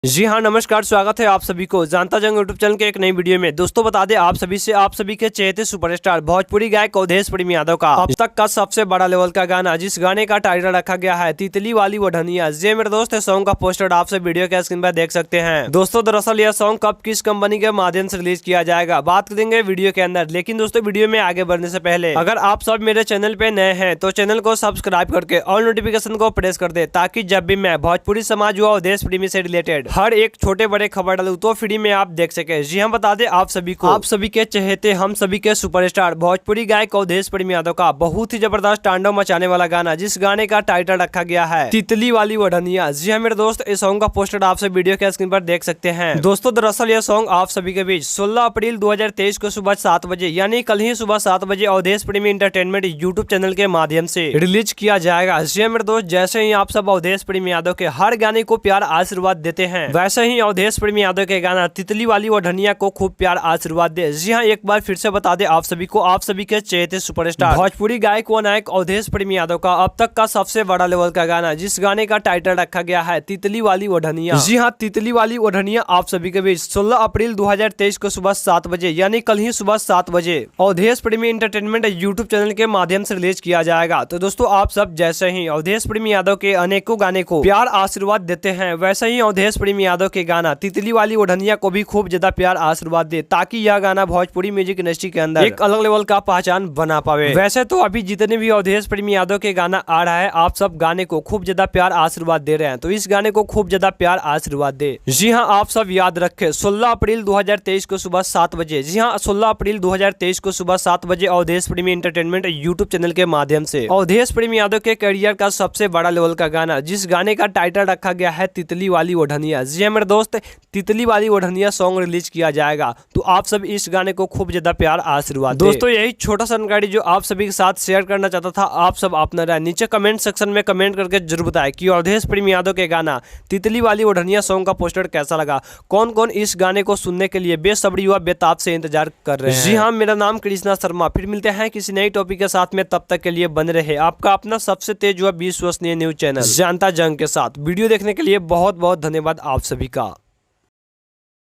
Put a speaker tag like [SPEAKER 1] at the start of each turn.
[SPEAKER 1] जी हाँ, नमस्कार। स्वागत है आप सभी को जानता जंग यूट्यूब चैनल के एक नई वीडियो में। दोस्तों बता दें आप सभी के चहेते सुपरस्टार भोजपुरी गायक अवधेश प्रेमी यादव का अब तक का सबसे बड़ा लेवल का गाना, जिस गाने का टाइटल रखा गया है तितली वाली वढनिया। जी मेरे दोस्त, सॉन्ग का पोस्टर आप सब वीडियो के स्क्रीन पर देख सकते हैं। दोस्तों दरअसल यह सॉन्ग कब किस कंपनी के माध्यम से रिलीज किया जाएगा बात करेंगे वीडियो के अंदर। लेकिन दोस्तों वीडियो में आगे बढ़ने से पहले अगर आप सब मेरे चैनल पे नए हैं तो चैनल को सब्सक्राइब करके ऑल नोटिफिकेशन को प्रेस कर दे, ताकि जब भी मैं भोजपुरी समाज व अवधेश प्रेमी से रिलेटेड हर एक छोटे बड़े खबर डालूं तो फ्री में आप देख सके। जी हम बता दें आप सभी के चहेते हम सभी के सुपरस्टार भोजपुरी गायक अवधेश प्रेमी यादव का बहुत ही जबरदस्त तांडव मचाने वाला गाना, जिस गाने का टाइटल रखा गया है तितली वाली वढनिया। जी हाँ मेरे दोस्त, इस सॉन्ग का पोस्टर आप सब वीडियो के स्क्रीन पर देख सकते हैं। दोस्तों दरअसल यह सॉन्ग आप सभी के बीच 16 अप्रैल 2023 को सुबह 7 बजे यानी कल ही सुबह 7 बजे अवधेश प्रेमी एंटरटेनमेंट यूट्यूब चैनल के माध्यम से रिलीज किया जाएगा। जी हाँ मेरे दोस्त, जैसे ही आप सब अवधेश प्रेमी यादव के हर गाने को प्यार आशीर्वाद देते हैं, वैसे ही अवधेश प्रेमी यादव के गाना तितली वाली वढनिया को खूब प्यार आशीर्वाद दे। जी हाँ, एक बार फिर से बता दे आप सभी को, आप सभी के चहेते सुपरस्टार भोजपुरी गायक व नायक अवधेश प्रेमी यादव का अब तक का सबसे बड़ा लेवल का गाना, जिस गाने का टाइटल रखा गया है तितली वाली वढनिया। जी हाँ, तितली वाली वढनिया आप सभी के बीच 16 अप्रैल 2023 को सुबह 7 बजे यानी कल ही सुबह 7 बजे अवधेश प्रेमी एंटरटेनमेंट यूट्यूब चैनल के माध्यम से रिलीज किया जाएगा। तो दोस्तों आप सब जैसे ही अवधेश प्रेमी यादव के अनेकों गाने को प्यार आशीर्वाद देते हैं, वैसे ही अवधेश प्रेमी यादव के गाना तितली वाली वढनिया को भी खूब ज्यादा प्यार आशीर्वाद दे, ताकि यह गाना भोजपुरी म्यूजिक इंडस्ट्री के अंदर एक अलग लेवल का पहचान बना पावे। वैसे तो अभी जितने भी अवधेश प्रेमी यादव के गाना आ रहा है, आप सब गाने को खूब ज्यादा प्यार आशीर्वाद दे रहे हैं, तो इस गाने को खूब ज्यादा प्यार आशीर्वाद दे। जी हाँ, आप सब याद रखें 16 अप्रैल 2023 को सुबह 7 बजे। जी हाँ, 16 अप्रैल 2023 को सुबह 7 बजे अवधेश प्रेमी एंटरटेनमेंट यूट्यूब चैनल के माध्यम से अवधेश प्रेमी यादव के करियर का सबसे बड़ा लेवल का गाना, जिस गाने का टाइटल रखा गया है तितली वाली वढनिया। जी हाँ मेरे दोस्त, तितली वाली वढनिया सॉन्ग रिलीज किया जाएगा, तो आप सब इस गाने को खूब ज्यादा प्यार आशीर्वाद। दोस्तों यही छोटा सा जानकारी जो आप सभी के साथ शेयर करना चाहता था, आप सब अपना राय नीचे कमेंट सेक्शन में कमेंट करके जरूर बताएं कि अवधेश प्रेमी यादव के गाना तितली वाली वढनिया सॉन्ग का पोस्टर कैसा लगा। कौन कौन इस गाने को सुनने के लिए बेसब्री व बेताब से इंतजार कर रहे हैं। जी हाँ, मेरा नाम कृष्णा शर्मा। फिर मिलते हैं किसी नई टॉपिक के साथ में, तब तक के लिए बने रहे आपका अपना सबसे तेज व विश्वसनीय न्यूज चैनल जानता जंग के साथ। वीडियो देखने के लिए बहुत बहुत धन्यवाद आप सभी का।